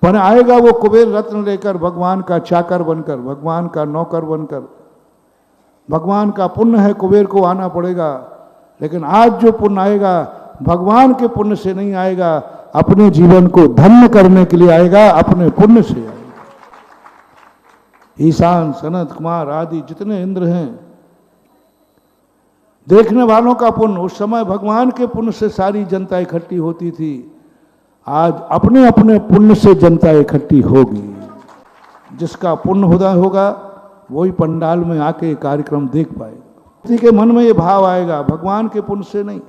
पर आएगा वो कुबेर रत्न लेकर, भगवान का चाकर बनकर, भगवान का नौकर बनकर। भगवान का पुण्य है, कुबेर को आना पड़ेगा। लेकिन आज जो पुण्य आएगा भगवान के पुण्य से नहीं आएगा, अपने जीवन को धन्य करने के लिए आएगा, अपने पुण्य से आएगा। ईशान, सनत कुमार आदि जितने इंद्र हैं, देखने वालों का पुण्य, उस समय भगवान के पुण्य से सारी जनता इकट्ठी होती थी। आज अपने अपने पुण्य से जनता इकट्ठी होगी। जिसका पुण्य होगा वही पंडाल में आके कार्यक्रम देख पाएगा। किसी के मन में ये भाव आएगा, भगवान के पुण्य से नहीं।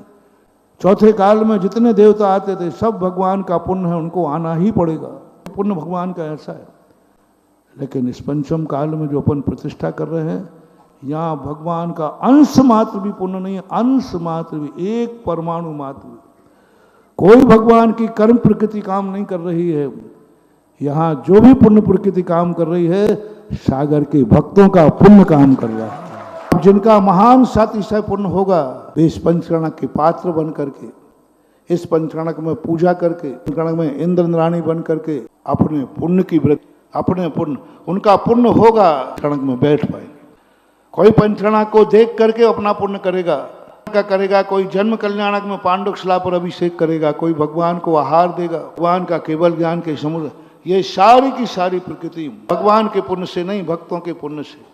चौथे काल में जितने देवता आते थे सब भगवान का पुण्य है, उनको आना ही पड़ेगा। पुण्य भगवान का ऐसा है। लेकिन इस पंचम काल में जो अपन प्रतिष्ठा कर रहे हैं, यहाँ भगवान का अंश मात्र भी पुण्य नहीं है, अंश मात्र भी, एक परमाणु मात्र भी। कोई भगवान की कर्म प्रकृति काम नहीं कर रही है। यहाँ जो भी पुण्य प्रकृति काम कर रही है, सागर के भक्तों का पुण्य काम कर रहा है। जिनका महान सातिशय पुण्य होगा, वे इस पंचकर्णक के पात्र बन करके, इस पंचकर्णक में पूजा करके, पंचकर्णक में इंद्र इंद्राणी बन करके अपने पुण्य की वृद्धि, अपने पुण्य, उनका पुण्य होगा, कणक में बैठ पाएंगे। कोई पंचकर्णक को देख करके अपना पुण्य करेगा, कोई जन्म कल्याणक में पांडुक शिला पर अभिषेक करेगा, कोई भगवान को आहार देगा, भगवान का केवल ज्ञान के समुद्र। ये सारी की सारी प्रकृति भगवान के पुण्य से नहीं, भक्तों के पुण्य से।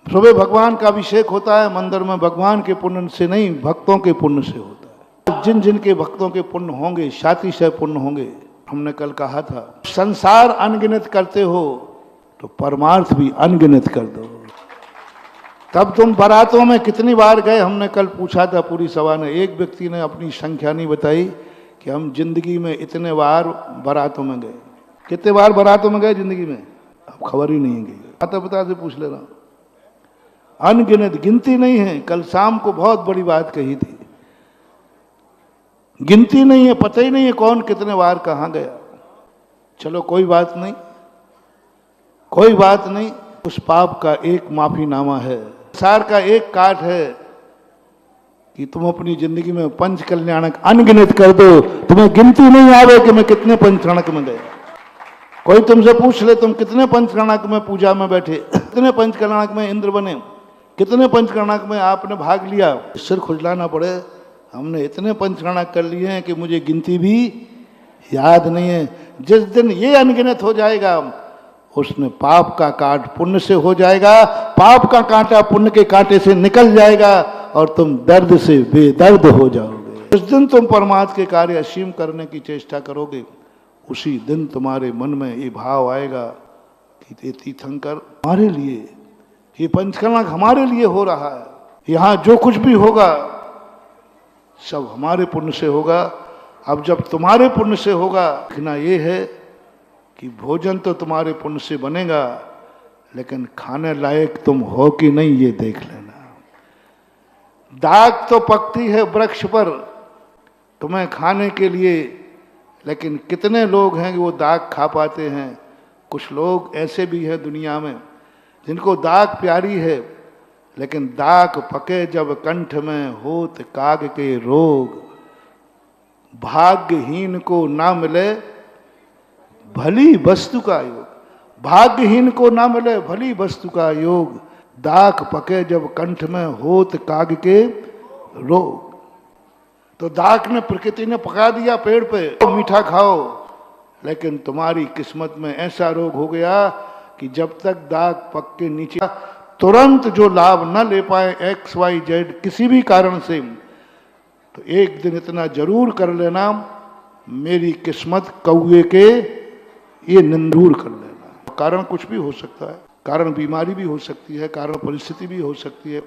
सुबह भगवान का अभिषेक होता है मंदिर में, भगवान के पुण्य से नहीं, भक्तों के पुण्य से होता है। जिन जिन के भक्तों के पुण्य होंगे, सातिशय पुण्य होंगे। हमने कल कहा था, संसार अनगिनत करते हो तो परमार्थ भी अनगिनत कर दो। तब तुम बारातों में कितनी बार गए, हमने कल पूछा था पूरी सभा ने। एक व्यक्ति ने अपनी संख्या नहीं बताई कि हम जिंदगी में इतने बार बारातों में गए। कितने बार बारातों में गए जिंदगी में, अब खबर ही नहीं है। माता पिता से पूछ लेना, अनगिनत, गिनती नहीं है। कल शाम को बहुत बड़ी बात कही थी, गिनती नहीं है, पता ही नहीं है कौन कितने बार कहाँ गया। चलो कोई बात नहीं, कोई बात नहीं। उस पाप का एक माफीनामा है, संसार का एक काट है कि तुम अपनी जिंदगी में पंच कल्याणक अनगिनत कर दो, तुम्हें गिनती नहीं आवे कि मैं कितने पंचकर्णक में गया। कोई तुमसे पूछ ले तुम कितने पंचकर्णक में पूजा में बैठे, कितने पंचकर्णक में इंद्र बने, कितने पंचकर्णक में आपने भाग लिया, सिर खुजलाना पड़े। हमने इतने पंचकर्णक कर लिए हैं कि मुझे गिनती भी याद नहीं है। जिस दिन ये अनगिनत हो जाएगा, उसने पाप का काट पुण्य से हो जाएगा, पाप का कांटा पुण्य के कांटे से निकल जाएगा और तुम दर्द से बेदर्द हो जाओगे। उस दिन तुम परमात्मा के कार्य असीम करने की चेष्टा करोगे। उसी दिन तुम्हारे मन में ये भाव आएगा कि ये तीर्थंकर हमारे लिए, ये पंचकर्णक हमारे लिए हो रहा है। यहाँ जो कुछ भी होगा सब हमारे पुण्य से होगा। अब जब तुम्हारे पुण्य से होगा, देखना ये है कि भोजन तो तुम्हारे पुण्य से बनेगा, लेकिन खाने लायक तुम हो कि नहीं ये देख लेना। दाग तो पकती है वृक्ष पर तुम्हें खाने के लिए, लेकिन कितने लोग हैं कि वो दाग खा पाते हैं। कुछ लोग ऐसे भी हैं दुनिया में जिनको दाग प्यारी है, लेकिन दाग पके जब कंठ में होत काग के रोग। भाग्यहीन को ना मिले भली वस्तु का योग, भाग्यहीन को ना मिले भली वस्तु का योग। दाग पके जब कंठ में होत काग के रोग। तो दाग ने, प्रकृति ने पका दिया पेड़ पे, तो मीठा खाओ, लेकिन तुम्हारी किस्मत में ऐसा रोग हो गया कि जब तक दाग पक के नीचे तुरंत जो लाभ न ले पाए XYZ किसी भी कारण से, तो एक दिन इतना जरूर कर लेना, मेरी किस्मत कौए के ये निंदूर कर लेना। कारण कुछ भी हो सकता है, कारण बीमारी भी हो सकती है, कारण परिस्थिति भी हो सकती है,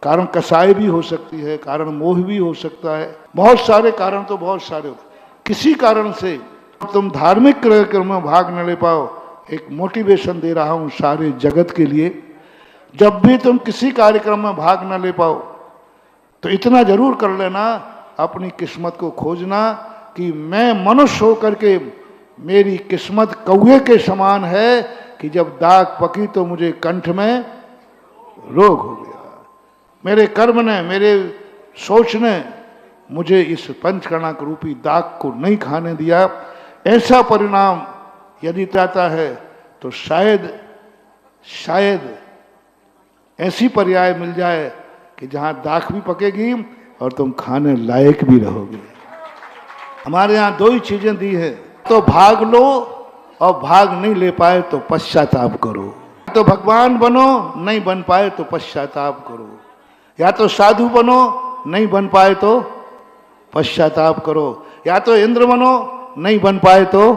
कारण कसाई भी हो सकती है, कारण मोह भी हो सकता है। बहुत सारे कारण तो बहुत सारे होते हैं। किसी कारण से तुम धार्मिक कार्यक्रम में भाग न ले पाओ, एक मोटिवेशन दे रहा हूं सारे जगत के लिए, जब भी तुम किसी कार्यक्रम में भाग न ले पाओ तो इतना जरूर कर लेना, अपनी किस्मत को खोजना कि मैं मनुष्य होकर के मेरी किस्मत कौए के समान है कि जब दाग पकी तो मुझे कंठ में रोग हो गया। मेरे कर्म ने, मेरे सोच ने मुझे इस पंचकर्णक रूपी दाग को नहीं खाने दिया। ऐसा परिणाम यदि चाहता है तो शायद ऐसी पर्याय मिल जाए कि जहां दाख भी पकेगी और तुम खाने लायक भी रहोगे। हमारे यहाँ दो ही चीजें दी है, तो भाग लो और भाग नहीं ले पाए तो पश्चाताप करो। तो भगवान बनो, नहीं बन पाए तो पश्चाताप करो। या तो साधु बनो, नहीं बन पाए तो पश्चाताप करो। या तो इंद्र बनो, नहीं बन पाए तो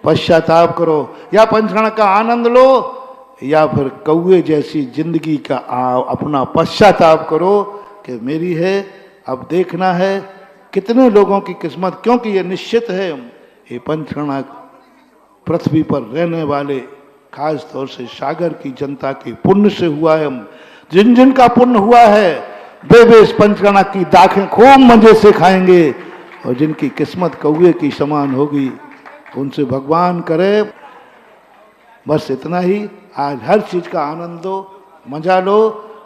पश्चाताप करो। या पंचगण का आनंद लो, या फिर कौवे जैसी जिंदगी का अपना पश्चाताप करो कि मेरी है, अब देखना है कितने लोगों की किस्मत, क्योंकि ये निश्चित है ये पंचगण पृथ्वी पर रहने वाले खास तौर से सागर की जनता के पुण्य से हुआ है। जिन जिन का पुण्य हुआ है वे इस पंचगण की दाखें खूब मजे से खाएंगे, और जिनकी किस्मत कौवे की समान होगी उनसे भगवान करे। बस इतना ही। आज हर चीज का आनंद लो, मजा लो।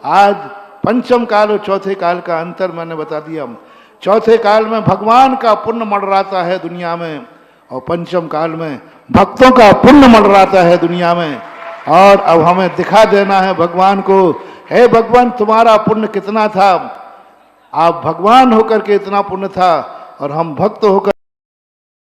आज पंचम काल और चौथे काल का अंतर मैंने बता दिया। चौथे काल में भगवान का पुण्य मंडराता है दुनिया में, और पंचम काल में भक्तों का पुण्य मंडराता है दुनिया में। और अब हमें दिखा देना है भगवान को, हे भगवान तुम्हारा पुण्य कितना था। आप भगवान होकर के इतना पुण्य था और हम भक्त होकर